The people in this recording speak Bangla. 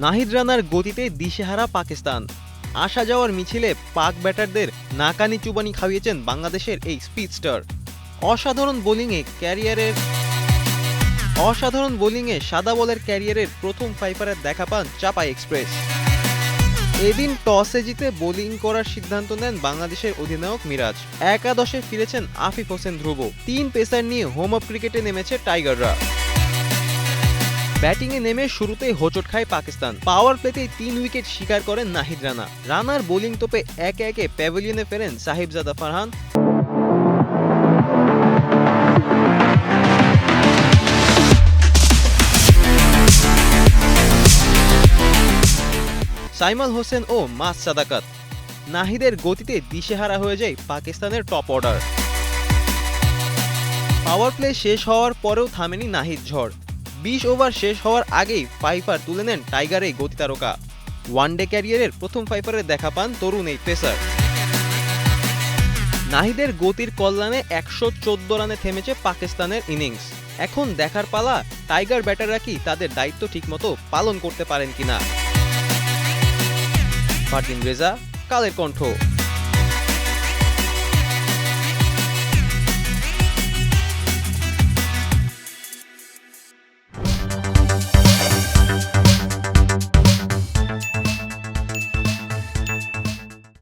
নাহিদ রানার গতিতে দিশেহারা পাকিস্তান। আসা যাওয়ার মিছিলে পাক ব্যাটারদের নাকানি চুবানি খাইয়েছেন বাংলাদেশের এই স্পিডস্টার। অসাধারণ বোলিংয়ে সাদা বলের ক্যারিয়ারের প্রথম ফাইফারের দেখা পান চাপাই এক্সপ্রেস। এদিন টসে জিতে বোলিং করার সিদ্ধান্ত নেন বাংলাদেশের অধিনায়ক মিরাজ। একাদশে ফিরেছেন আফিফ হোসেন ধ্রুব। ৩ পেসার নিয়ে হোম অফ ক্রিকেটে নেমেছে টাইগাররা। ব্যাটিংয়ে নেমে শুরুতেই হোঁচট খায় পাকিস্তান। পাওয়ার প্লেতেই ৩ উইকেট শিকার করেন নাহিদ রানা। রানার বোলিং তোপে একে একে প্যাভিলিয়নে ফেরেন সাহিবজাদা ফারহান, সাইমাল হোসেন ও মাস সাদাকাত। নাহিদের গতিতে দিশেহারা হয়ে যায় পাকিস্তানের টপ অর্ডার। পাওয়ার প্লে শেষ হওয়ার পরেও থামেনি নাহিদ ঝড়। ২০ ওভার শেষ হওয়ার আগেই ফাইফার তুলে নেন টাইগার এই গতিতারকা। ওয়ানডে ক্যারিয়ারের প্রথম ফাইফারে দেখা পান তরুণ এই পেসার। নাহিদের গতির কল্যাণে ১১৪ রানে থেমেছে পাকিস্তানের ইনিংস। এখন দেখার পালা টাইগার ব্যাটাররা কি তাদের দায়িত্ব ঠিকমতো পালন করতে পারেন কিনা। ফারদিন রেজা, কালের কণ্ঠ।